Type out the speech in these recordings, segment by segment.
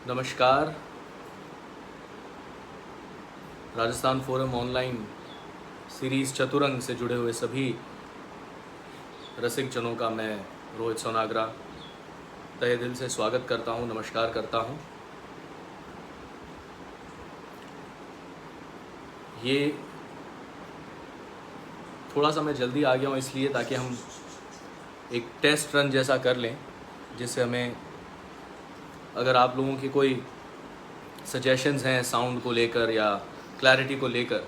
नमस्कार। Rajasthan forum online series चतुरंग से जुड़े हुए सभी रसिक जनों का मैं रोहित सोनाग्रा तहे दिल से स्वागत करता हूं, नमस्कार करता हूं। ये थोड़ा सा मैं जल्दी आ गया हूं इसलिए ताकि हम एक टेस्ट रन जैसा कर लें, जिससे हमें अगर आप लोगों की कोई सजेशंस हैं साउंड को लेकर या क्लैरिटी को लेकर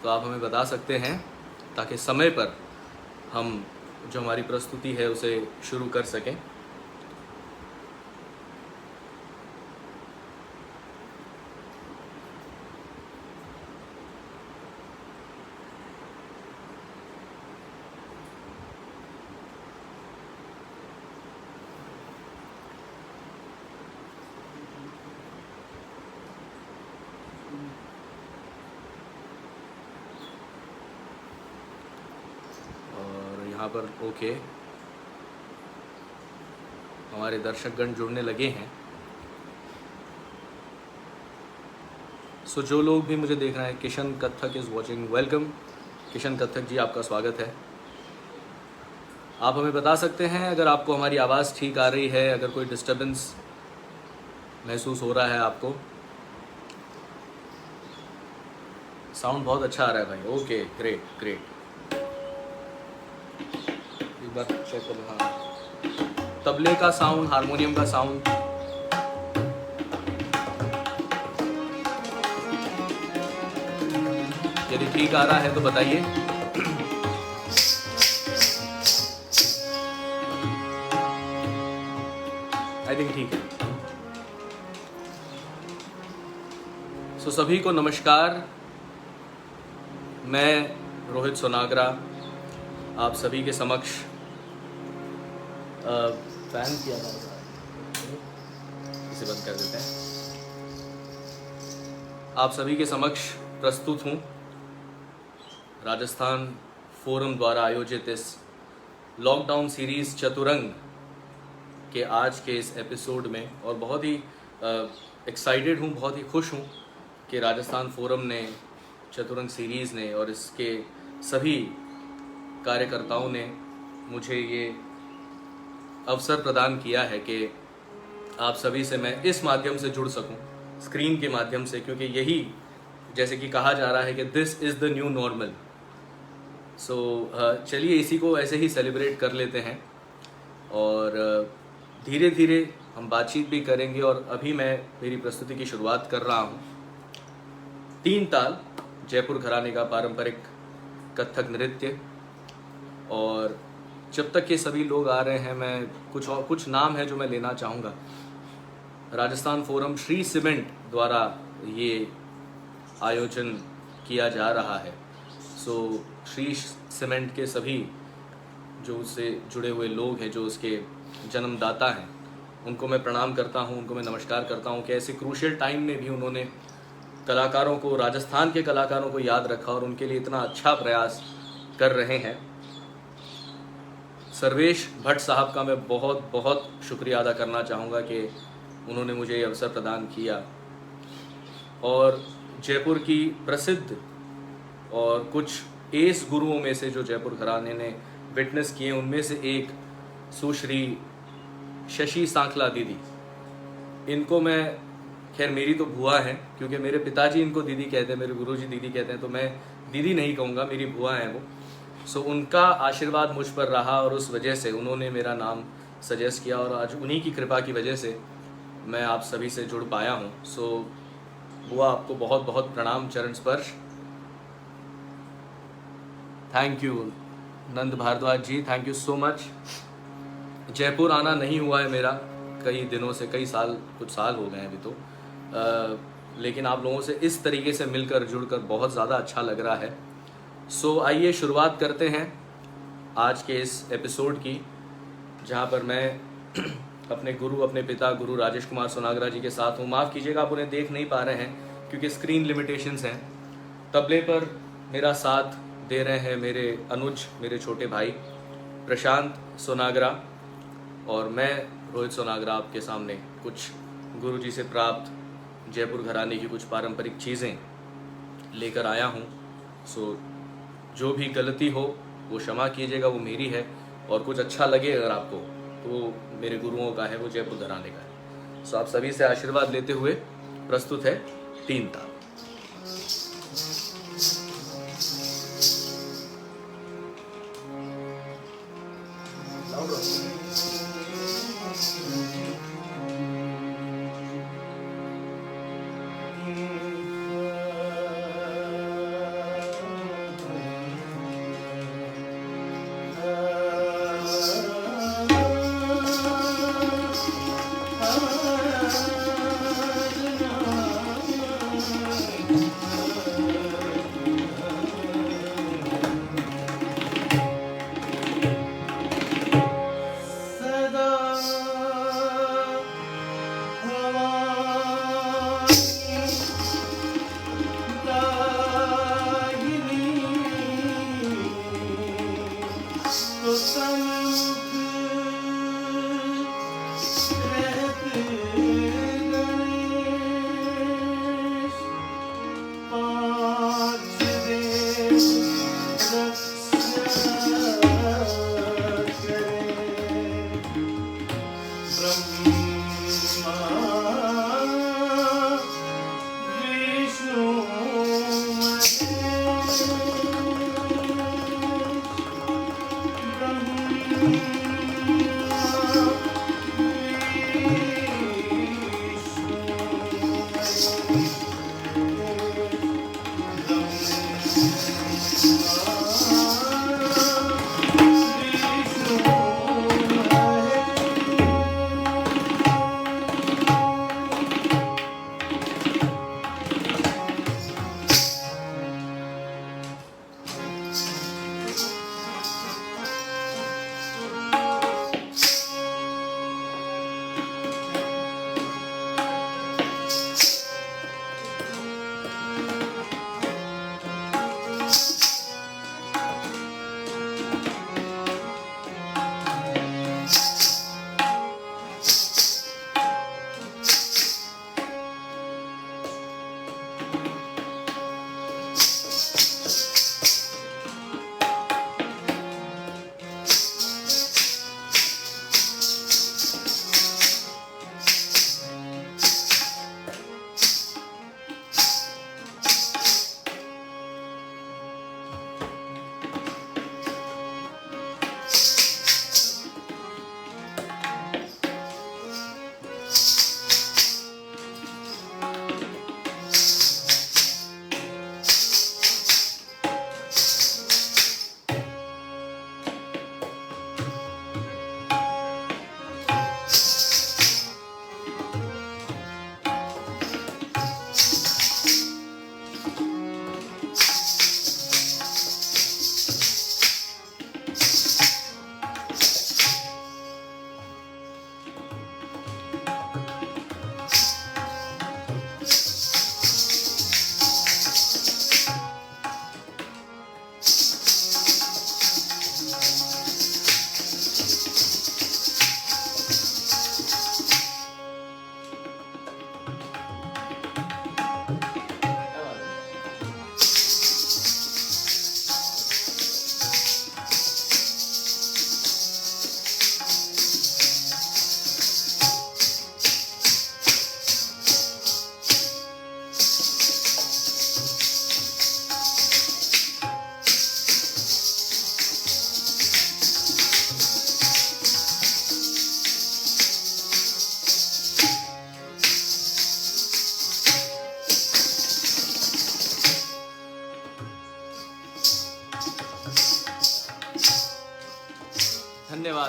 तो आप हमें बता सकते हैं, ताकि समय पर हम जो हमारी प्रस्तुति है उसे शुरू कर सकें। यहाँ पर ओके, हमारे दर्शकगण जुड़ने लगे हैं। सो जो लोग भी मुझे देख रहे हैं, Kishan Kathak is watching, welcome Kishan Kathak ji, आपका स्वागत है। आप हमें बता सकते हैं अगर आपको हमारी आवाज़ ठीक आ रही है, अगर कोई डिस्टर्बेंस महसूस हो रहा है आपको। साउंड बहुत अच्छा आ रहा है भाई, ओके ग्रेट ग्रेट। एक बार चेक कर लो। हाँ, तबले का साउंड, हारमोनियम का साउंड, यदि ठीक आ रहा है तो बताइए। आई थिंक ठीक है। सो सभी को नमस्कार, मैं रोहित सोनाग्रा आप सभी के समक्ष फैन किया था, इसे बंद कर देते हैं। आप सभी के समक्ष प्रस्तुत हूँ राजस्थान फोरम द्वारा आयोजित इस लॉकडाउन सीरीज़ चतुरंग के आज के इस एपिसोड में, और बहुत ही एक्साइटेड हूँ, बहुत ही खुश हूँ कि राजस्थान फोरम ने, चतुरंग सीरीज़ ने और इसके सभी कार्यकर्ताओं ने मुझे ये अवसर प्रदान किया है कि आप सभी से मैं इस माध्यम से जुड़ सकूं, स्क्रीन के माध्यम से, क्योंकि यही, जैसे कि कहा जा रहा है कि this is the new normal. So चलिए इसी को ऐसे ही सेलिब्रेट कर लेते हैं और धीरे धीरे हम बातचीत भी करेंगे। और अभी मैं मेरी प्रस्तुति की शुरुआत कर रहा हूँ। 3 ताल जयपुर घराने का पारंपरिक कथक नृत्य, और जब तक ये सभी लोग आ रहे हैं, मैं कुछ नाम है जो मैं लेना चाहूँगा। राजस्थान फोरम श्री सीमेंट द्वारा ये आयोजन किया जा रहा है। सो श्री सीमेंट के सभी जो उससे जुड़े हुए लोग हैं, जो उसके जन्मदाता हैं, उनको मैं प्रणाम करता हूँ, उनको मैं नमस्कार करता हूँ कि ऐसे क्रूशियल टाइम में भी उन्होंने कलाकारों को, राजस्थान के कलाकारों को याद रखा और उनके लिए इतना अच्छा प्रयास कर रहे हैं। सर्वेश भट्ट साहब का मैं बहुत बहुत शुक्रिया अदा करना चाहूँगा कि उन्होंने मुझे ये अवसर प्रदान किया। और जयपुर की प्रसिद्ध और कुछ एस गुरुओं में से जो जयपुर घराने ने विटनेस किए, उनमें से एक सुश्री शशि सांखला दीदी। इनको मैं, खैर मेरी तो बुआ हैं, क्योंकि मेरे पिताजी इनको दीदी कहते हैं, मेरे गुरुजी दीदी कहते हैं, तो मैं दीदी नहीं कहूँगा, मेरी बुआ हैं वो। सो उनका आशीर्वाद मुझ पर रहा और उस वजह से उन्होंने मेरा नाम सजेस्ट किया, और आज उन्हीं की कृपा की वजह से मैं आप सभी से जुड़ पाया हूँ। सो बुआ, आपको बहुत बहुत प्रणाम, चरण स्पर्श। Thank you Nand Bhardwaj ji, thank you so much. Jaipur आना नहीं हुआ है मेरा कई दिनों से, कई साल, कुछ साल हो गए हैं अभी तो, लेकिन आप लोगों से इस तरीके से मिलकर, जुड़कर बहुत ज़्यादा अच्छा लग रहा है। सो आइए शुरुआत करते हैं आज के इस एपिसोड की, जहाँ पर मैं अपने गुरु, अपने पिता गुरु राजेश कुमार सोनाग्रा जी के साथ हूँ। माफ़ कीजिएगा, आप उन्हें देख नहीं पा रहे हैं क्योंकि स्क्रीन लिमिटेशंस हैं। तबले पर मेरा साथ दे रहे हैं मेरे अनुज, मेरे छोटे भाई प्रशांत सोनाग्रा, और मैं रोहित सोनाग्रा आपके सामने कुछ गुरुजी से प्राप्त जयपुर घराने की कुछ पारंपरिक चीज़ें लेकर आया हूँ। सो जो भी गलती हो वो क्षमा कीजिएगा, वो मेरी है, और कुछ अच्छा लगे अगर आपको तो वो मेरे गुरुओं का है, वो जयपुर घराने का है। सो आप सभी से आशीर्वाद लेते हुए प्रस्तुत है 3 ताल।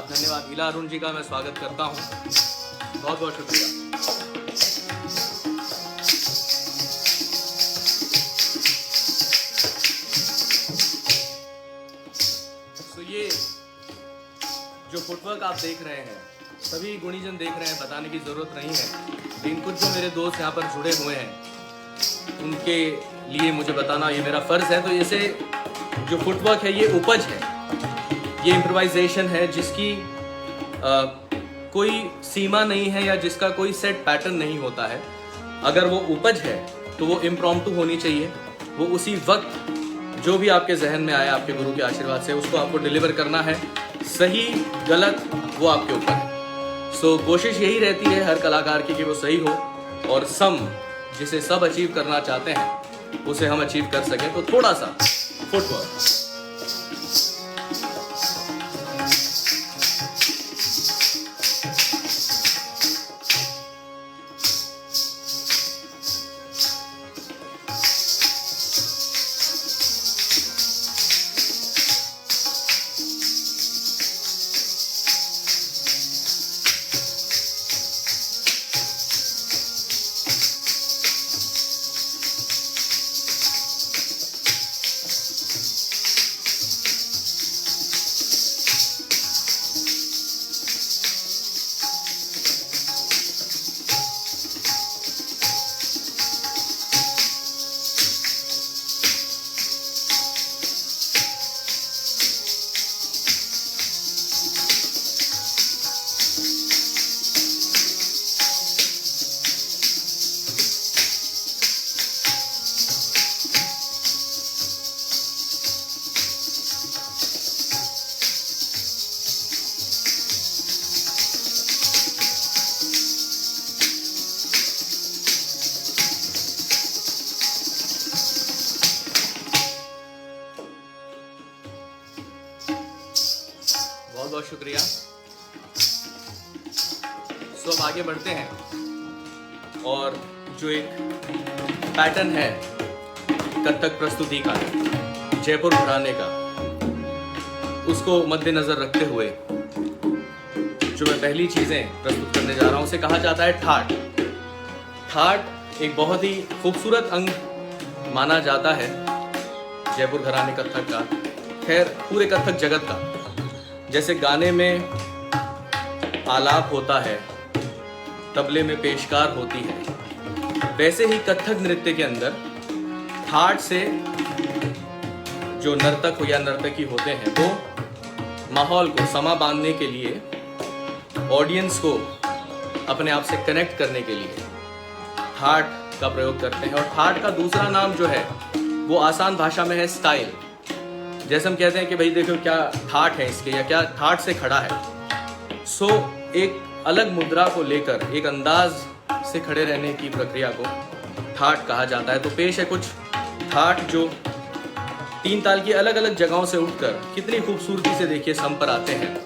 धन्यवाद इला अरुण जी का मैं स्वागत करता हूँ, बहुत बहुत शुक्रिया। तो ये जो फुटवर्क आप देख रहे हैं, सभी गुणीजन देख रहे हैं, बताने की ज़रूरत नहीं है, लेकिन कुछ जो मेरे दोस्त यहाँ पर जुड़े हुए हैं उनके लिए मुझे बताना ये मेरा फ़र्ज़ है। तो इसे जो फुटवर्क है ये उपज है, ये इम्प्रोवाइजेशन है जिसकी कोई सीमा नहीं है या जिसका कोई सेट पैटर्न नहीं होता है। अगर वो उपज है तो वो इम्प्रॉम्प्टू होनी चाहिए, वो उसी वक्त जो भी आपके जहन में आया आपके गुरु के आशीर्वाद से उसको आपको डिलीवर करना है। सही गलत वो आपके ऊपर है। सो कोशिश यही रहती है हर कलाकार की कि वो सही हो और सम जिसे सब अचीव करना चाहते हैं उसे हम अचीव कर सकें। तो थोड़ा सा फुटवर्क, बहुत बहुत शुक्रिया। सो अब आगे बढ़ते हैं और जो एक पैटर्न है कथक प्रस्तुति का, जयपुर घराने का, उसको मद्देनजर रखते हुए जो मैं पहली चीजें प्रस्तुत करने जा रहा हूं उसे कहा जाता है ठाट। ठाट एक बहुत ही खूबसूरत अंग माना जाता है जयपुर घराने कथक का, खैर पूरे कथक जगत का। जैसे गाने में आलाप होता है, तबले में पेशकार होती है, वैसे ही कथक नृत्य के अंदर ठाट से जो नर्तक हो या नर्तकी होते हैं वो माहौल को समा बांधने के लिए, ऑडियंस को अपने आप से कनेक्ट करने के लिए ठाट का प्रयोग करते हैं। और ठाट का दूसरा नाम जो है वो आसान भाषा में है स्टाइल। जैसे हम कहते हैं कि भाई देखो क्या ठाट है इसके, या क्या ठाट से खड़ा है। सो एक अलग मुद्रा को लेकर एक अंदाज से खड़े रहने की प्रक्रिया को ठाट कहा जाता है। तो पेश है कुछ ठाट जो तीन ताल की अलग अलग जगहों से उठकर कितनी खूबसूरती से देखिए सम पर आते हैं।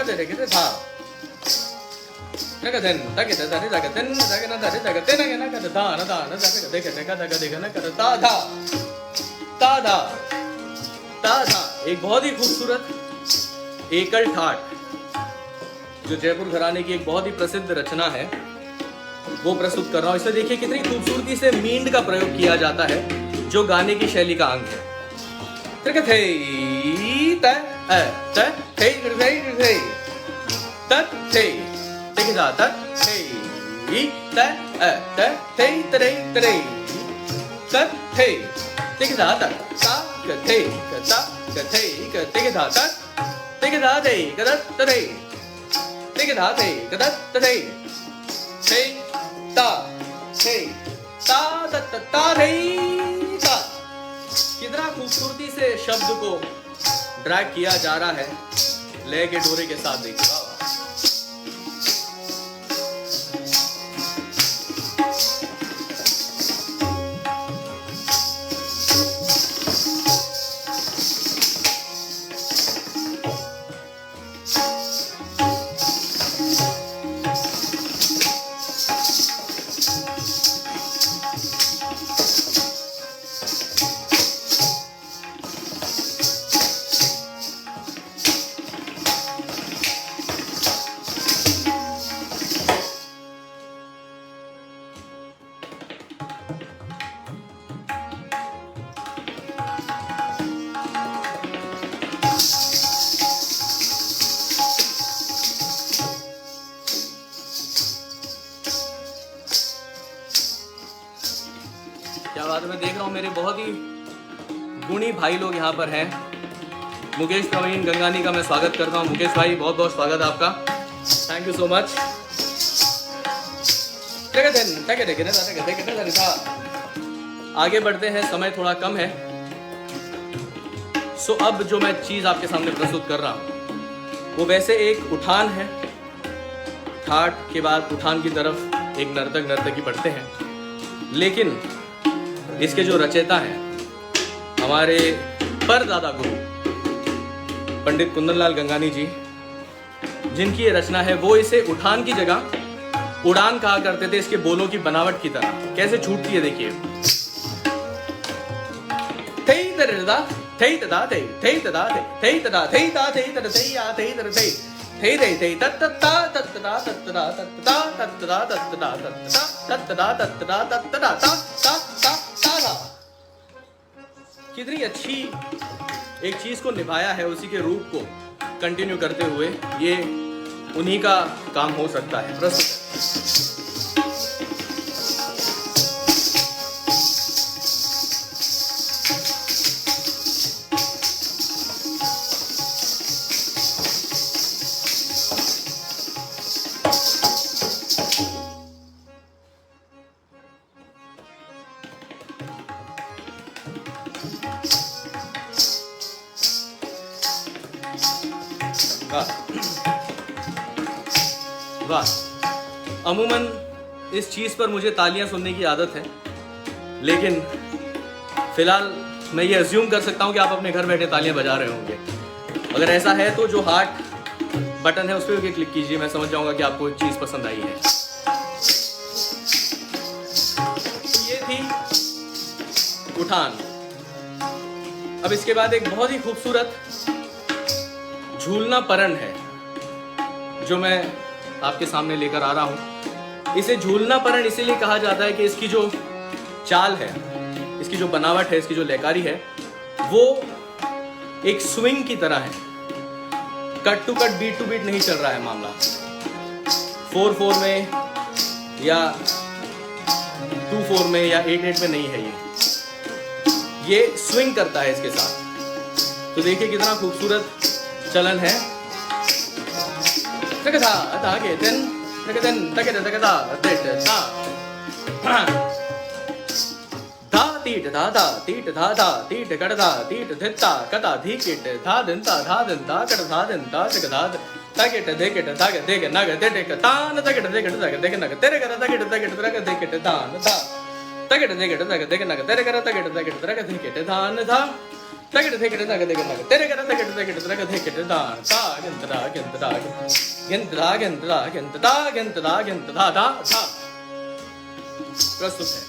दे के धा नग धन तग दे धा धा धन तग न धा धा ते नग न ग धा न धा न धा दे के ग न कर ता धा ता धा ता धा। एक बहुत ही खूबसूरत एकल ठाट जो जयपुर घराने की एक बहुत ही प्रसिद्ध रचना है वो प्रस्तुत कर रहा हूं। इसमें देखिए कितनी खूबसूरती से मींड का प्रयोग किया जाता है जो गाने की शैली का अंग है। कितना खूबसूरती से शब्द को ड्रैग किया जा रहा है लय के डोरे के साथ। देखिए क्या बात है। मैं देख रहा हूँ मेरे बहुत ही गुणी भाई लोग यहाँ पर हैं। मुकेश प्रवीण गंगानी का मैं स्वागत करता हूँ। मुकेश भाई बहुत बहुत स्वागत है आपका, थैंक यू सो मच। आगे बढ़ते हैं, समय थोड़ा कम है। सो अब जो मैं चीज आपके सामने प्रस्तुत कर रहा हूँ वो वैसे एक उठान है। ठाट के बाद उठान की तरफ एक नर्तक नर्तकी बढ़ते हैं, लेकिन इसके जो रचयिता हैं हमारे परदादा गुरु पंडित कुंदनलाल गंगानी जी, जिनकी ये रचना है, वो इसे उठान की जगह उड़ान कहा करते थे। इसके बोलों की बनावट की तरह कैसे छूटती है देखिए। थई तदा थई तदा थई थई तदा थई तदा थई ता थई तदा थई आ थई तदा थई थई थई थई तत्तता तत्तदा तत्तदा तत्तदा तत्तदा तत्तदा तत्तदा तत्तदा तत्तदा ता ता ता ता। कितनी अच्छी एक चीज को निभाया है, उसी के रूप को कंटिन्यू करते हुए। ये उन्हीं का काम हो सकता है। प्रस्तुत वाह। अमूमन इस चीज़ पर मुझे तालियां सुनने की आदत है, लेकिन फिलहाल मैं ये अज्यूम कर सकता हूं कि आप अपने घर बैठे तालियां बजा रहे होंगे। अगर ऐसा है तो जो हार्ट बटन है उस पर क्लिक कीजिए, मैं समझ जाऊंगा कि आपको एक चीज़ पसंद आई है। ये थी उठान। अब इसके बाद एक बहुत ही खूबसूरत झूलना परण है जो मैं आपके सामने लेकर आ रहा हूं। इसे झूलना परण इसीलिए कहा जाता है कि इसकी जो चाल है, इसकी जो बनावट है, इसकी जो लयकारी है, वो एक स्विंग की तरह है। Cut to cut, beat to beat नहीं चल रहा है मामला। 4/4 में या 2/4 में या 8/8 में नहीं है। ये स्विंग करता है इसके साथ। तो देखिए कितना खूबसूरत चलन है। तकदा ताके तन तकदन तकदा तकदा तेट ता धा तीट धा धा तीट धा धा तीट कड़दा तीट धित्ता कदा धीकिट धा दंता कड़ धा दंता तकदा तकेट देकेट ताके देके नग देके तान तकेट देकेट ताके देके नग तेरे कर तकेट तकेट तरक देकेट तान धा तकेट देकेट ताके देके नग तेरे कर तकेट तकेट तरक देकेट धान धा तगड़ थे गिड़ तगड़ तगड़ तेरे गिड़ तगड़ तगड़ तगड़ थे गिड़ दान ता गिंतदा गिंतदा गिंतदा गिंतदा गिंतदा गिंतदा गिंतदा दा धा प्रस्तुत है।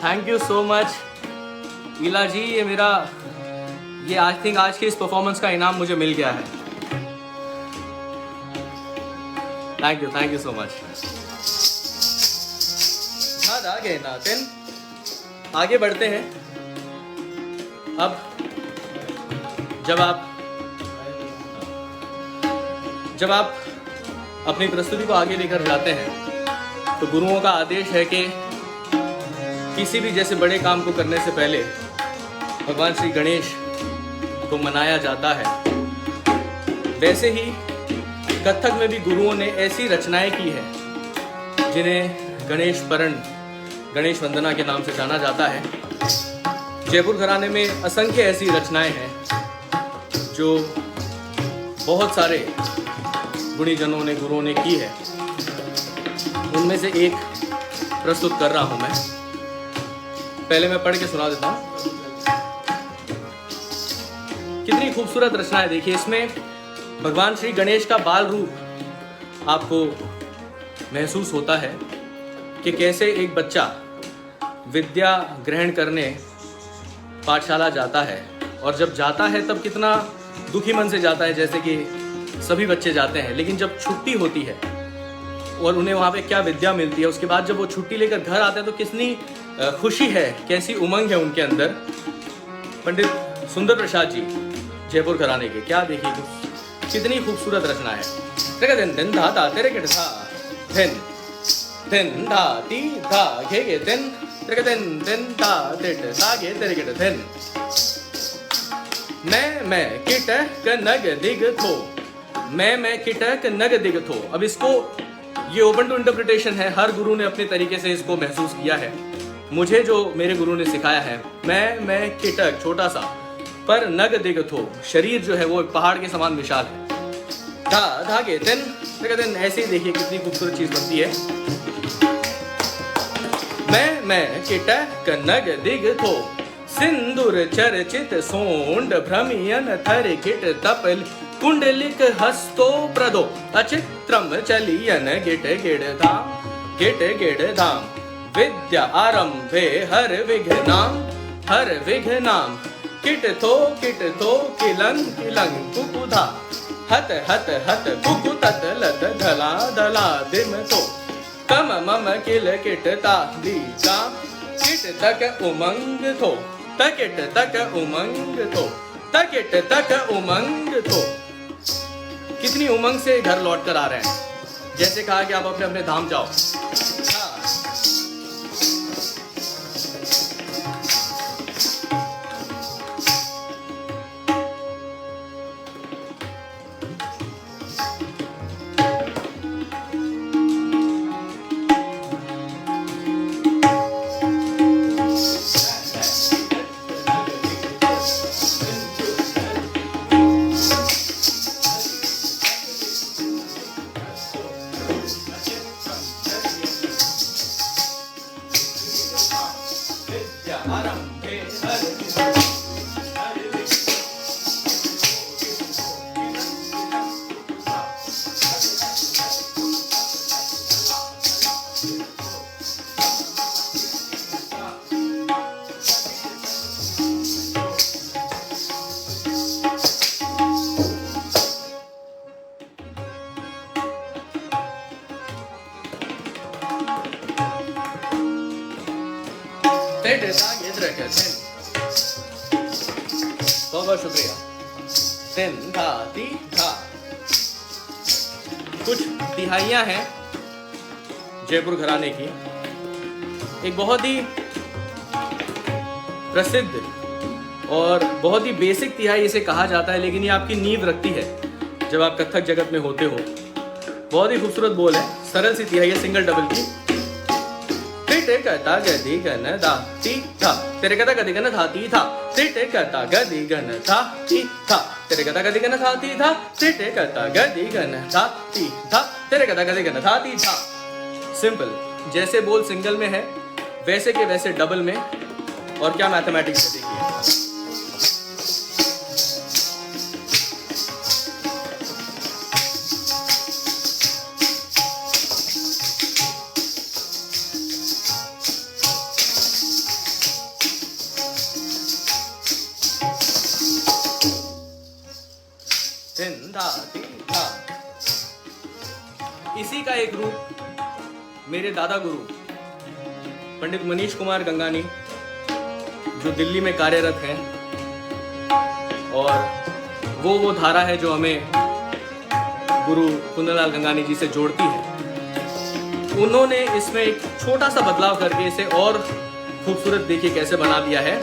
थैंक यू सो मच ईला जी, ये आई थिंक आज की इस परफॉर्मेंस का इनाम मुझे मिल गया है। Thank you so much. आगे नातिन आगे बढ़ते हैं। अब जब आप अपनी प्रस्तुति को आगे लेकर जाते हैं तो गुरुओं का आदेश है कि किसी भी जैसे बड़े काम को करने से पहले भगवान श्री गणेश को मनाया जाता है। वैसे ही कथक में भी गुरुओं ने ऐसी रचनाएं की है जिन्हें गणेश परण, गणेश वंदना के नाम से जाना जाता है। जयपुर घराने में असंख्य ऐसी रचनाएं हैं जो बहुत सारे गुणीजनों ने, गुरुओं ने की है। उनमें से एक प्रस्तुत कर रहा हूं मैं। पहले मैं पढ़ के सुना देता हूं। कितनी खूबसूरत रचना है, देखिए। इसमें भगवान श्री गणेश का बाल रूप आपको महसूस होता है कि कैसे एक बच्चा विद्या ग्रहण करने पाठशाला जाता है, और जब जाता है तब कितना दुखी मन से जाता है, जैसे कि सभी बच्चे जाते हैं। लेकिन जब छुट्टी होती है और उन्हें वहाँ पे क्या विद्या मिलती है, उसके बाद जब वो छुट्टी लेकर घर आते हैं तो कितनी खुशी है, कैसी उमंग है उनके अंदर। पंडित सुंदर प्रसाद जी जयपुर घराने के, क्या देखिए कितनी खूबसूरत रचना है। तेरे दिन दिन धा धा तेरे गिट धा दिन दिन धा ती धा घे गे दिन तेरे दिन दिन धा तिट धा गे तेरे गिट दिन मैं किट क नग दिग थो, मैं किट क नग दिग थो। अब इसको, ये ओपन टू इंटरप्रिटेशन है, हर गुरु ने अपने तरीके से इसको महसूस किया है। मुझे जो मेरे गुरु ने सिखाया है, मैं किटक छोटा सा, पर नग दिग थो, शरीर जो है वो एक पहाड़ के समान विशाल है। धागे दिन ऐसे ही देखिए कितनी खूबसूरत चीज बनती है। मैं किटक नग दिग थो, सिंदूर चर्चित सोंड भ्रमियन थर किट तपल कुंडलिक हस्तो प्रदो अचित्रम चलियन गिट गिड़ धाम विद्या आरंभे हर विघ्नाम किट थो किलंग कुकुधा हत कुकु तत लत धला धला दिम तो कम मम किल किट ता दीका किट तक उमंग थो तकिट तक उमंग थो। कितनी उमंग से घर लौट कर आ रहे हैं, जैसे कहा कि आप अपने अपने धाम जाओ। टेटे तागे तरके थिन। बहुत बहुत शुक्रिया। थिन था ती था। कुछ तिहाइयाँ हैं जयपुर घराने की। एक बहुत ही प्रसिद्ध और बहुत ही बेसिक तिहाई इसे कहा जाता है, लेकिन ये आपकी नींव रखती है जब आप कथक जगत में होते हो। बहुत ही खूबसूरत बोल है, सरल सी तिहाई है, सिंगल डबल की। टिटे कहता गदी गन धा ती था, तेरे कहता गदी गन था ती था। टिटे कहता गदी गन था ती था, तेरे कहता गदी गन था ती था। टिटे कहता गदी गन था ती था, तेरे कहता गदी गन था ती था। सिंपल, जैसे बोल सिंगल में है वैसे के वैसे डबल में। और क्या मैथमेटिक्स है देखिए। इसी का एक रूप मेरे दादा गुरु पंडित मनीष कुमार गंगानी, जो दिल्ली में कार्यरत हैं, और वो धारा है जो हमें गुरु कुंदनलाल गंगानी जी से जोड़ती है। उन्होंने इसमें एक छोटा सा बदलाव करके इसे और खूबसूरत देखिए कैसे बना दिया है।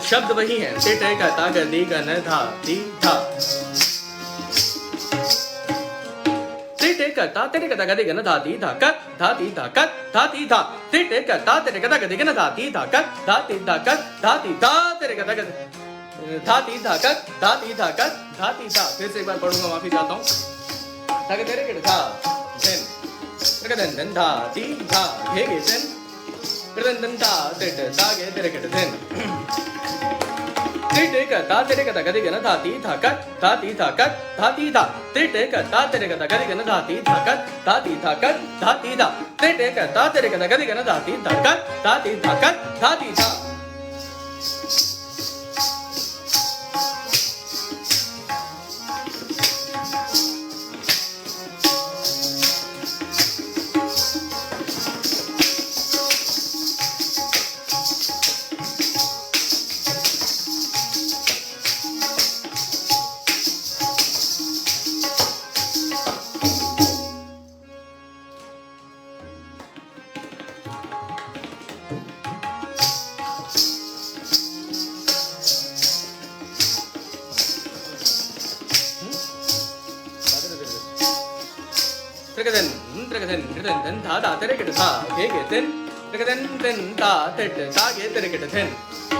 शब्द वही है, टे कहता गदी गन धा ती था। टे कहता तेरे कहता गदी गन धा ती था कत धा ती था कत धा ती था। टे कहता तेरे कहता गदी गन धा ती था कत धा ती था कत धा ती था। तेरे कहता गदी धा ती था कत धा ती था कत धा ती था। फिर से एक बार पढ़ूंगा, माफी चाहता हूँ। ताकि तेरे कहता था देन तेरे कहता देन धा ती था घेगे देन कृदन धा तेरे तागे तेरे कहता देन। टे कहता तेरे कहता गदी गन धाती था कत धाती था कत धाती था। टे कहता तेरे कहता गदी गन धाती था कत धाती था कत धाती था। टे कहता तेरे कहता गदी गन धाती था कत धाती था कत धाती था।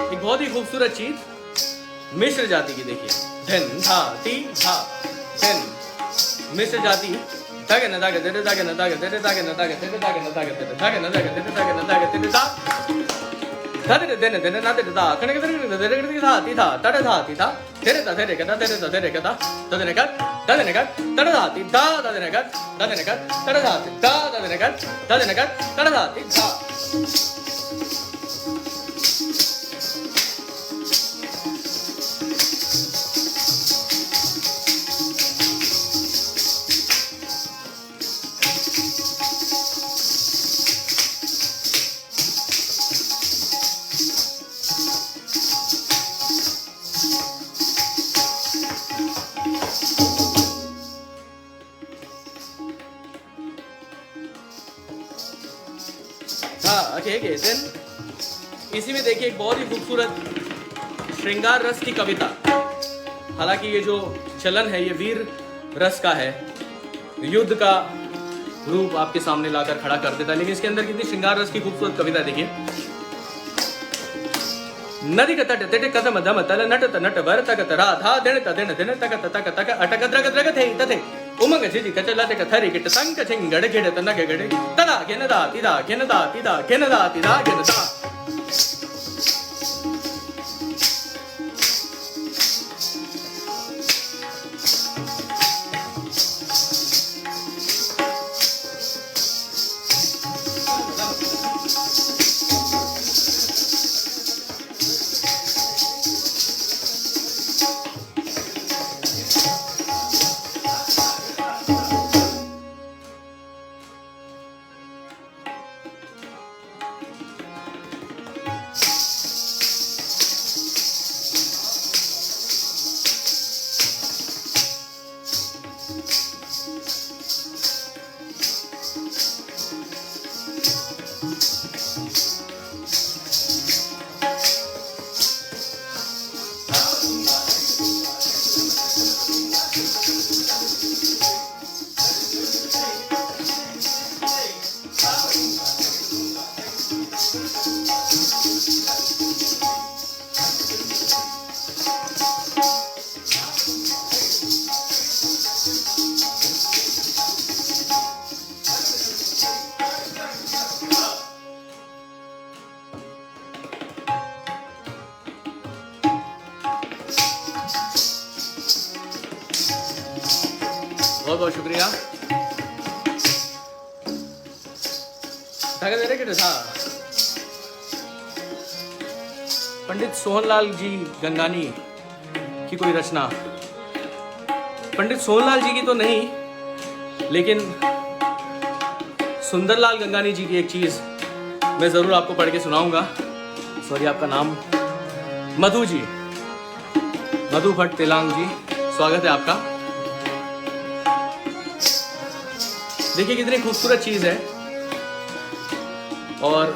एक बहुत ही खूबसूरत चीज मिश्र जाति की देखिए। धन धा ती धा धन मिश्र जाति धागे न धागे तेरे धागे न धागे तेरे धागे न धागे तेरे धागे न धागे तेरे धागे न धागे तेरे धागे न धागे तेरे धा धागे देने देने ना तेरे धा कने तेरे तेरे तेरे धा ती धा तड़ धा ती धा तेरे धा तेरे कदा तेरे धा तेरे कदा तदने का तदने का तड़ धा ती धा तदने का तड़ धा ती धा तदने का तड़ धा ती धा। इसी में देखिए एक बहुत ही खूबसूरत श्रृंगार रस की कविता। हालांकि ये जो चलन है ये वीर रस का है, युद्ध का रूप आपके सामने लाकर खड़ा कर देता है, लेकिन इसके अंदर कितनी श्रृंगार रस की खूबसूरत कविता देखिए। नदी का तट तेटे कदम दम तल नट नट वर तक राधा दिन दिन दिन तक तक तक अटक द्रग द्रग थे तथे उमंग झिझि कचला टेक थरी किट संक छिंगड़ घेड़ तनग गड़े तदा घेनदा तिदा घेनदा तिदा घेनदा तिदा घेनदा। बहुत बहुत शुक्रिया। धागा दे रहे कि था पंडित सोहनलाल जी गंगानी की कोई रचना, पंडित सोहनलाल जी की तो नहीं, लेकिन सुंदरलाल गंगानी जी की एक चीज मैं जरूर आपको पढ़ के सुनाऊंगा। सॉरी, आपका नाम मधु जी, मधु भट्ट तेलांग जी, स्वागत है आपका। देखिए कितनी खूबसूरत चीज है। और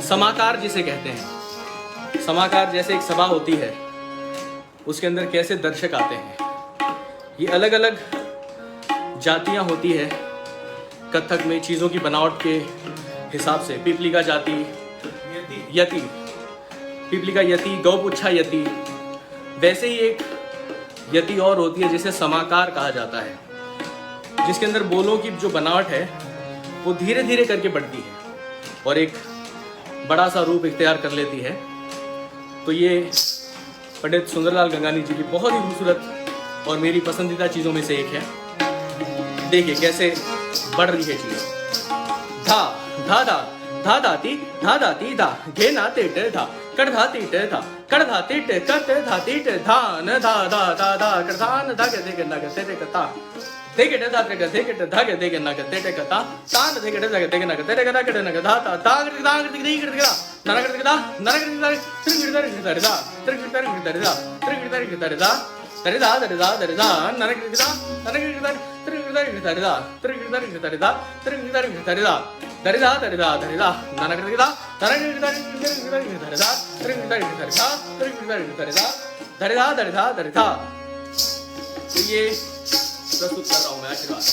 समाकार जिसे कहते हैं, समाकार जैसे एक सभा होती है, उसके अंदर कैसे दर्शक आते हैं। ये अलग अलग जातियां होती है कथक में चीज़ों की बनावट के हिसाब से। पिपलिका जाति, यति, पिपलिका यति, गौपुच्छा यति, वैसे ही एक यति और होती है जिसे समाकार कहा जाता है, जिसके अंदर बोलों की जो बनावट है वो धीरे धीरे करके बढ़ती है और एक बड़ा सा रूप इख्तियार कर लेती है। तो ये पंडित सुंदरलाल गंगानी जी की बहुत ही खूबसूरत और मेरी पसंदीदा चीज़ों में से एक है। देखिए कैसे बढ़ रही है चीज़। धा धा धा धा दाती धा दाती धा घे ना तेट धा कड़ धा तीट धा कड़ धा तीट कट धा तीट धान धा धा धा धा कड़ धान धा के देके ना के तेटे कता देके धा धा के देके धा के देके ना के तेटे कता तान देके धा के देके ना के तेटे कता के ना के धा ता ता कर दा कर दी कर दा नरा कर दा नरा कर दा त्रिगिर दा दा त्रिगिर दा दा त्रिगिर दा दा तरिदा तरिदा तरिदा नरकिदा नरकिदा त्रिगिदा तरिदा त्रिगिदा तरिदा त्रिगिदा तरिदा तरिदा तरिदा तरिदा नरकिदा नरकिदा तरिदा त्रिगिदा तरिदा त्रिगिदा तरिदा तरिदा तरिदा तरिदा। तो ये प्रस्तुत कर रहा हूँ मैं। आशीर्वाद।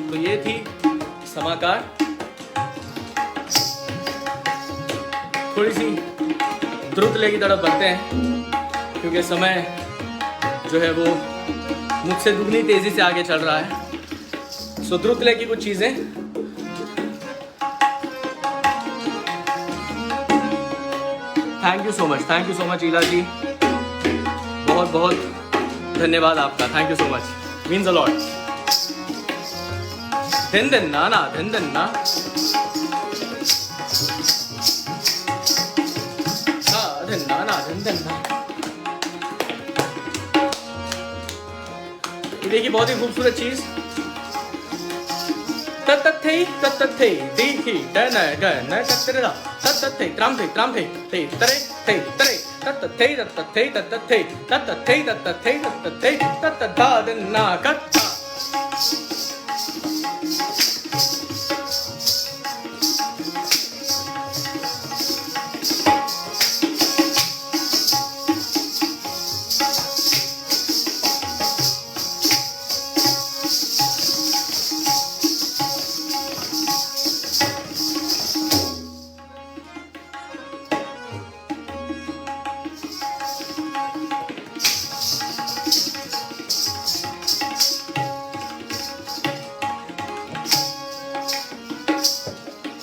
तो ये थी समाकार। थोड़ी सी द्रुत लय की तरफ बढ़ते हैं क्योंकि समय जो है वो मुझसे दुगनी तेजी से आगे चल रहा है। सो द्रुत लय की कुछ चीजें। थैंक यू सो मच ईला जी, बहुत बहुत धन्यवाद आपका। Thank you so much, means a lot. दिन दिन ना ना दिन दिन ना दिन ना ना दिन दिन ना। देखिए बहुत ही खूबसूरत चीज। तत्थे देखी डन गन कतरा तत्थे त्राम थे तरे थे तरे तत्थे तत्थे तत्थे तत्थे तत्थे तत्थे तत्था दिन ना कत्था।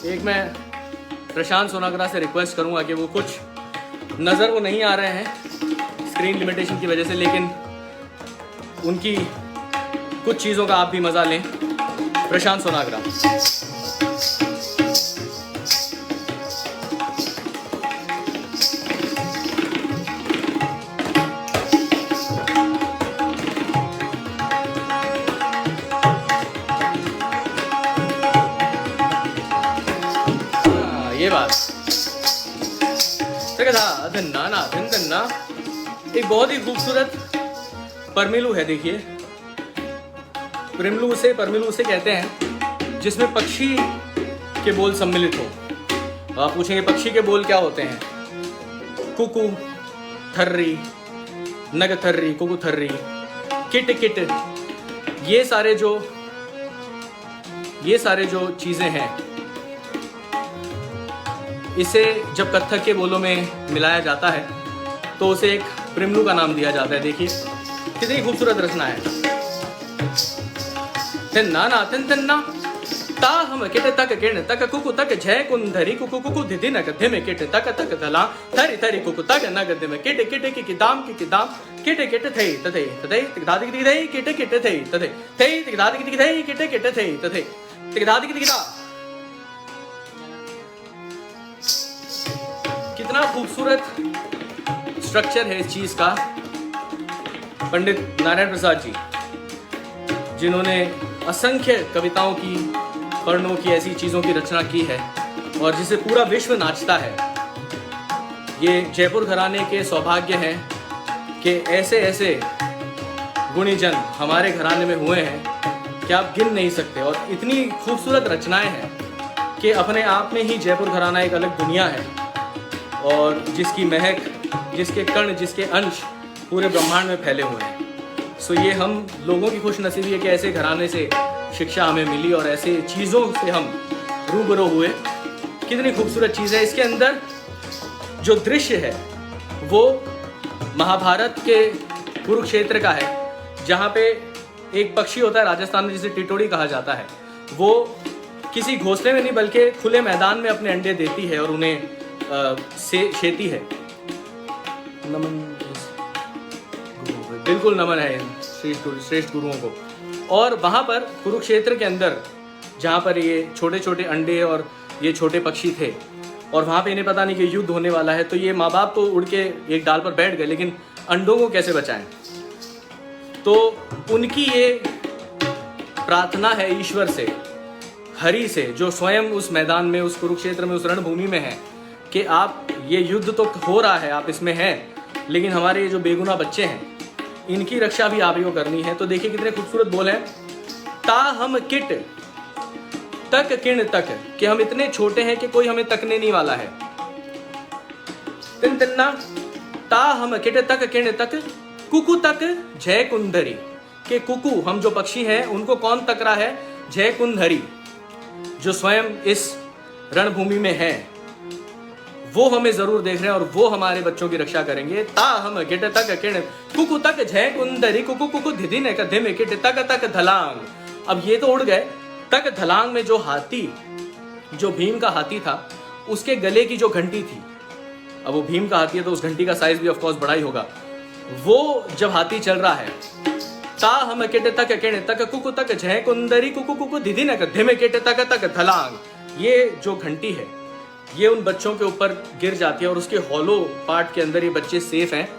एक मैं प्रशांत सोनाग्रा से रिक्वेस्ट करूंगा कि वो कुछ नज़र वो नहीं आ रहे हैं स्क्रीन लिमिटेशन की वजह से, लेकिन उनकी कुछ चीज़ों का आप भी मज़ा लें। प्रशांत सोनाग्रा। ये बात तक धा धन्ना ना धन धन्ना। एक बहुत ही खूबसूरत परमिलू है, देखिए परमिलू उसे कहते हैं जिसमें पक्षी के बोल सम्मिलित हो। आप पूछेंगे पक्षी के बोल क्या होते हैं? कुकू, थर्री, नग थर्री, कुकू थर्री, किट किट, ये सारे जो चीजें हैं, इसे जब कत्थक के बोलों में मिलाया जाता है तो उसे एक प्रिमलू का नाम दिया जाता है। देखिए कितनी खूबसूरत रचना है। तिन्ना ना तिन तिन्ना ता हम किट तक किण तक कुकु तक झय कुंधरी कुकु कुकु धिधि नग धिम किट तक तक धला थरी थरी कुकु तक नग धिम किट किट की दाम किट किट थई तथे तथे तिगदादि की थई किट किट थई तथे थई तिगदादि की थई किट किट थई तथे तिगदादि की दा। कितना खूबसूरत स्ट्रक्चर है इस चीज का। पंडित नारायण प्रसाद जी, जिन्होंने असंख्य कविताओं की, वर्णों की, ऐसी चीजों की रचना की है और जिसे पूरा विश्व नाचता है, ये जयपुर घराने के सौभाग्य हैं कि ऐसे ऐसे गुणीजन हमारे घराने में हुए हैं कि आप गिन नहीं सकते। और इतनी खूबसूरत रचनाएं हैं कि अपने आप में ही जयपुर घराना एक अलग दुनिया है और जिसकी महक, जिसके कण, जिसके अंश पूरे ब्रह्मांड में फैले हुए हैं। सो ये हम लोगों की खुशनसीबी है कि ऐसे घराने से शिक्षा हमें मिली और ऐसे चीज़ों से हम रूबरू हुए। कितनी खूबसूरत चीज़ है। इसके अंदर जो दृश्य है वो महाभारत के कुरुक्षेत्र का है, जहाँ पे एक पक्षी होता है राजस्थान में जिसे टिटोड़ी कहा जाता है। वो किसी घोंसले में नहीं बल्कि खुले मैदान में अपने अंडे देती है और उन्हें शेती है। नमन, बिल्कुल नमन है श्रेष्ठ गुरुओं को। और वहाँ पर कुरुक्षेत्र के अंदर जहाँ पर ये छोटे छोटे अंडे और ये छोटे पक्षी थे और वहाँ पे इन्हें पता नहीं कि युद्ध होने वाला है, तो ये माँ बाप तो उड़ के एक डाल पर बैठ गए, लेकिन अंडों को कैसे बचाएं? तो उनकी ये प्रार्थना है ईश्वर से, हरि से, जो स्वयं उस मैदान में, उस कुरुक्षेत्र में, उस रणभूमि में है, कि आप, ये युद्ध तो हो रहा है, आप इसमें हैं, लेकिन हमारे ये जो बेगुनाह बच्चे हैं इनकी रक्षा भी आप ही को करनी है। तो देखिए कितने खूबसूरत बोल हैं। ता हम किट तक किण तक, कि हम इतने छोटे हैं कि कोई हमें तकने नहीं वाला है। तिन तिन्ना ता हम किट तक किण तक कुकु तक जय कुंधरी, के कुकु, हम जो पक्षी हैं उनको कौन तक रहा है? जय कुंधरी, जो स्वयं इस रणभूमि में है, वो हमें जरूर देख रहे हैं और वो हमारे बच्चों की रक्षा करेंगे। ता हम किट तक किण कुकु तक जय कुंधरी कुकु कुकु धिधि ने धिम किट तक तक धलांग। अब ये तो उड़ गए। तक धलांग में जो हाथी, जो भीम का हाथी था, उसके गले की जो घंटी थी, अब वो भीम का हाथी है तो उस घंटी का साइज भी ऑफ कोर्स बड़ा ही होगा। वो जब हाथी चल रहा है, ता हम किट तक किण तक कुकु तक जय कुंधरी कुकु कुकु धिधि ने धिम किट तक तक धलांग, ये जो घंटी है ये उन बच्चों के ऊपर गिर जाती है और उसके हॉलो पार्ट के अंदर ये बच्चे सेफ हैं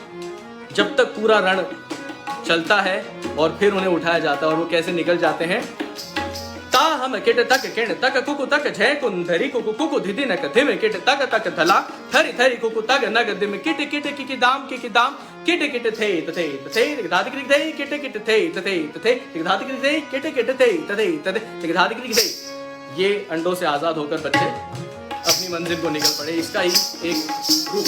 जब तक पूरा रण चलता है और फिर उन्हें उठाया जाता है। और वो कैसे निकल जाते हैं? ता हम किट तक किण तक कुकु तक जय कुंधरी कुकु कुकु धिधि नक धिम किट तक तक धला थरी थरी कुकु तक नग धिम किट किट की दाम किट किट थे तथे तथे धादि की थे किट किट थे तथे तथे धादि की थे किट किट थे तथे तथे धादि की थे। ये अंडों से आजाद होकर बच्चे अपनी मंजिल को निकल पड़े, इसका ही एक रूप।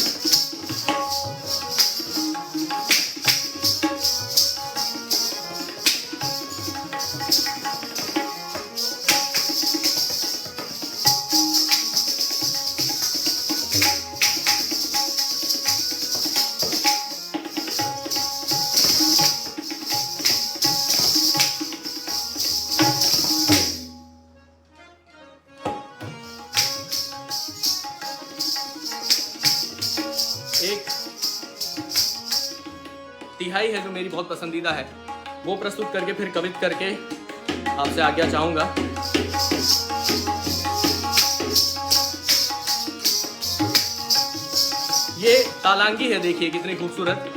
एक तिहाई है जो मेरी बहुत पसंदीदा है, वो प्रस्तुत करके फिर कवित करके आपसे आज्ञा चाहूंगा। ये तालांगी है, देखिए कितनी खूबसूरत।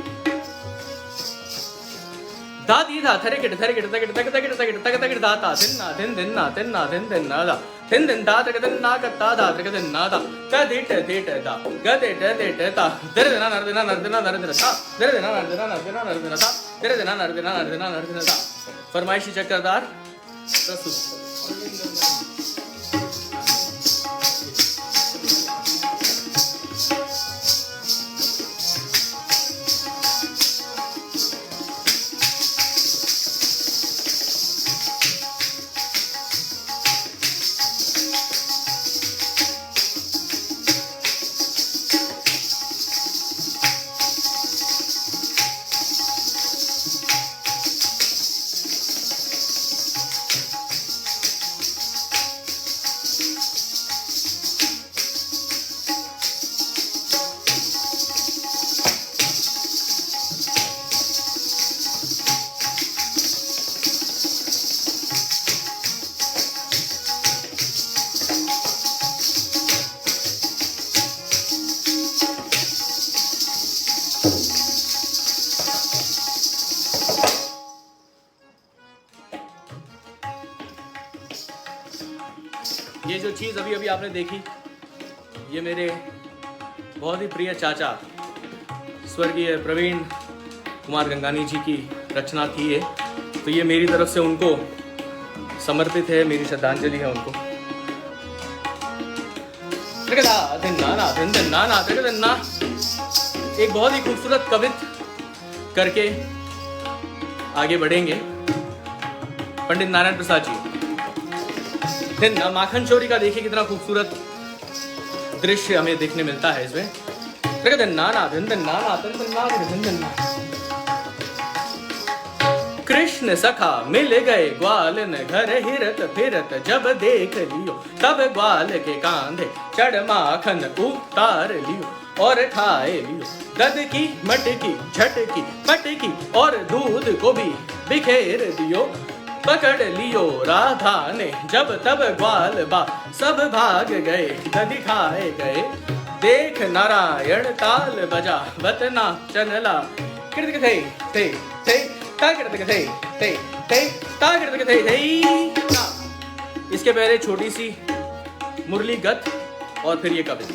दादी धा थरे किट तक तक तक तक तक तक तक दाता दिन ना दिन दिन ना दिन ना दिन दिन ना दा थिन दिन दा तक दिन ना कत्ता दा तक दिन ना दा कदे टे टे दा गदे टे ता तेरे देना नर देना नर देना नर देना ता तेरे देना नर देना नर देना नर देना ता तेरे देना नर देना नर देना नर देना ता। फरमाइशी चक्रधार प्रस्तुत। ये जो चीज़ अभी अभी आपने देखी, ये मेरे बहुत ही प्रिय चाचा स्वर्गीय प्रवीण कुमार गंगानी जी की रचना थी ये। तो ये मेरी तरफ से उनको समर्पित है, मेरी श्रद्धांजलि है उनको। एक बहुत ही खूबसूरत कवित करके आगे बढ़ेंगे पंडित नारायण प्रसाद जी। माखन चोरी का देखिए कितना खूबसूरत दृश्य हमें देखने मिलता है इसमें। कृष्ण सखा मिल गए ग्वालन घर हिरत फिरत, जब देख लियो तब ग्वाल के कांधे चढ़ माखन उतार लियो और खाए लियो दध की मटकी झटकी पटकी और दूध को भी बिखेर दियो। पकड़ लियो राधा ने जब तब ग्वाल बा सब भाग गए दधि खाए गए। देख नारायण ताल बजा वतना चनला कृतक थे थे ताकृतक थे ताकृतक थे। इसके पहले छोटी सी मुरली गत और फिर ये कविता।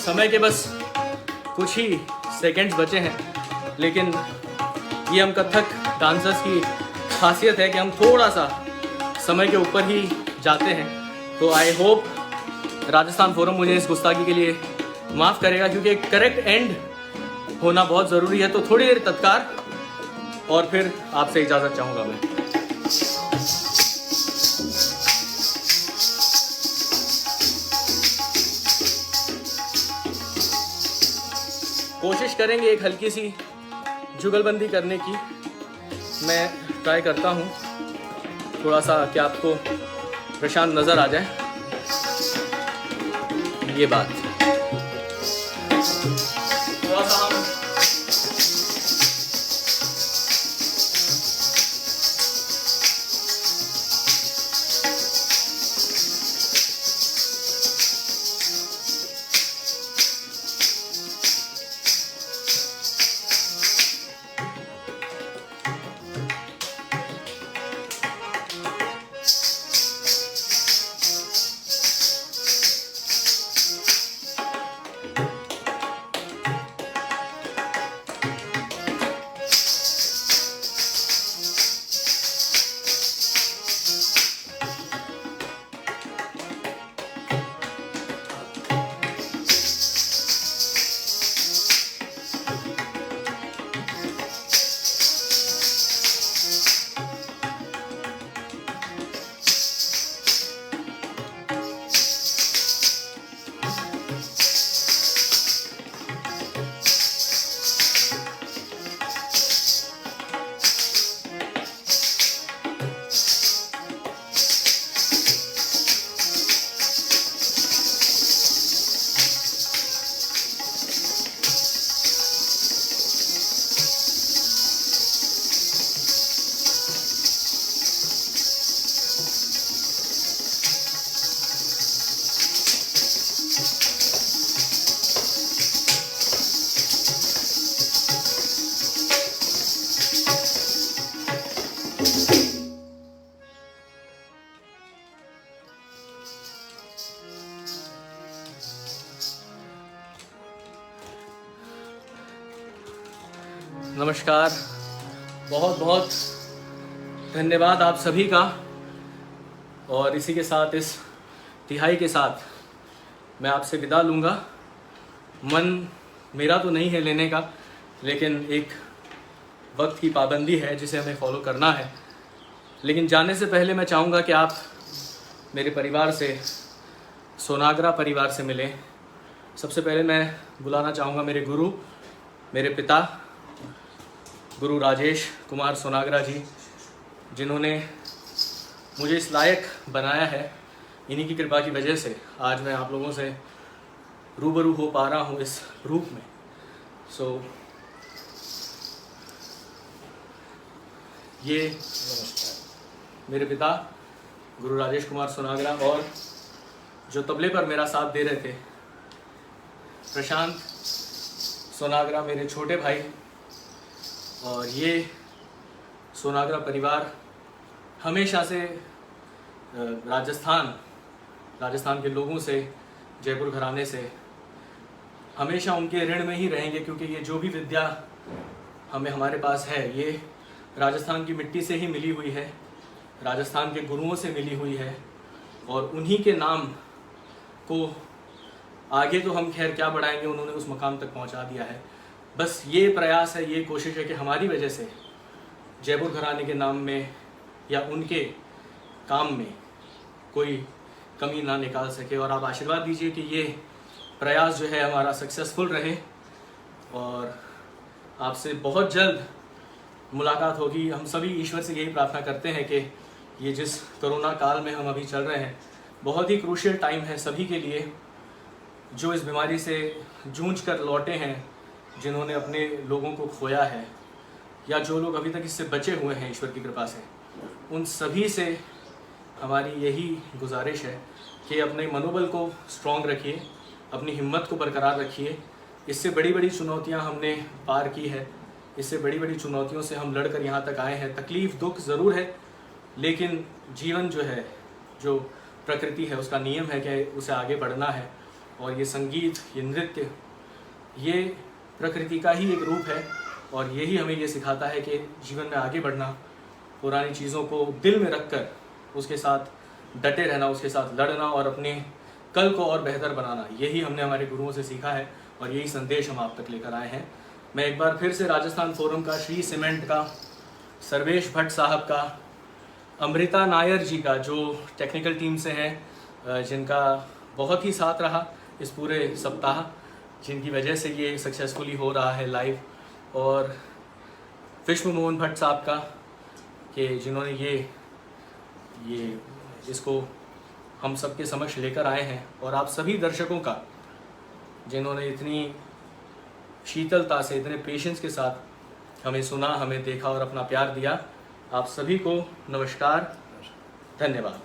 समय के बस कुछ ही सेकंड्स बचे हैं, लेकिन ये हम कथक डांसर्स की खासियत है कि हम थोड़ा सा समय के ऊपर ही जाते हैं। तो आई होप राजस्थान फोरम मुझे इस गुस्ताखी के लिए माफ़ करेगा, क्योंकि एक करेक्ट एंड होना बहुत ज़रूरी है। तो थोड़ी देर तत्कार और फिर आपसे इजाज़त चाहूँगा मैं। कोशिश करेंगे एक हल्की सी जुगलबंदी करने की। मैं ट्राई करता हूँ थोड़ा सा कि आपको प्रशांत नज़र आ जाए। ये बात थोड़ा सा हम नमस्कार, बहुत बहुत धन्यवाद आप सभी का। और इसी के साथ, इस तिहाई के साथ मैं आपसे विदा लूँगा। मन मेरा तो नहीं है लेने का, लेकिन एक वक्त की पाबंदी है जिसे हमें फॉलो करना है। लेकिन जाने से पहले मैं चाहूँगा कि आप मेरे परिवार से, सोनागरा परिवार से मिलें। सबसे पहले मैं बुलाना चाहूँगा मेरे गुरु, मेरे पिता गुरु राजेश कुमार सोनागरा जी, जिन्होंने मुझे इस लायक बनाया है। इन्हीं की कृपा की वजह से आज मैं आप लोगों से रूबरू हो पा रहा हूँ इस रूप में। ये मेरे पिता गुरु राजेश कुमार सोनागरा, और जो तबले पर मेरा साथ दे रहे थे प्रशांत सोनागरा, मेरे छोटे भाई। और ये सोनागरा परिवार हमेशा से राजस्थान के लोगों से, जयपुर घराने से हमेशा उनके ऋण में ही रहेंगे, क्योंकि ये जो भी विद्या हमारे पास है ये राजस्थान की मिट्टी से ही मिली हुई है, राजस्थान के गुरुओं से मिली हुई है। और उन्हीं के नाम को आगे तो हम खैर क्या बढ़ाएंगे, उन्होंने उस मकाम तक पहुंचा दिया है। बस ये प्रयास है, ये कोशिश है कि हमारी वजह से जयपुर घराने के नाम में या उनके काम में कोई कमी ना निकाल सके। और आप आशीर्वाद दीजिए कि ये प्रयास जो है हमारा सक्सेसफुल रहे, और आपसे बहुत जल्द मुलाकात होगी। हम सभी ईश्वर से यही प्रार्थना करते हैं कि ये जिस कोरोना काल में हम अभी चल रहे हैं, बहुत ही क्रूशियल टाइम है सभी के लिए, जो इस बीमारी से जूझ कर लौटे हैं, जिन्होंने अपने लोगों को खोया है, या जो लोग अभी तक इससे बचे हुए हैं ईश्वर की कृपा से, उन सभी से हमारी यही गुजारिश है कि अपने मनोबल को स्ट्रॉन्ग रखिए, अपनी हिम्मत को बरकरार रखिए। इससे बड़ी बड़ी चुनौतियां हमने पार की है, इससे बड़ी बड़ी चुनौतियों से हम लड़कर यहाँ तक आए हैं। तकलीफ़ दुख ज़रूर है, लेकिन जीवन जो है, जो प्रकृति है, उसका नियम है कि उसे आगे बढ़ना है। और ये संगीत, ये नृत्य, ये प्रकृति का ही एक रूप है, और यही हमें ये सिखाता है कि जीवन में आगे बढ़ना, पुरानी चीज़ों को दिल में रखकर उसके साथ डटे रहना, उसके साथ लड़ना और अपने कल को और बेहतर बनाना, यही हमने हमारे गुरुओं से सीखा है, और यही संदेश हम आप तक लेकर आए हैं। मैं एक बार फिर से राजस्थान फोरम का, श्री सीमेंट का, सर्वेश भट्ट साहब का, अमृता नायर जी का, जो टेक्निकल टीम से हैं, जिनका बहुत ही साथ रहा इस पूरे सप्ताह, जिनकी वजह से ये सक्सेसफुली हो रहा है लाइव, और विश्व मोहन भट्ट साहब का, कि जिन्होंने ये इसको हम सबके समक्ष लेकर आए हैं, और आप सभी दर्शकों का, जिन्होंने इतनी शीतलता से, इतने पेशेंस के साथ हमें सुना, हमें देखा और अपना प्यार दिया। आप सभी को नमस्कार, धन्यवाद।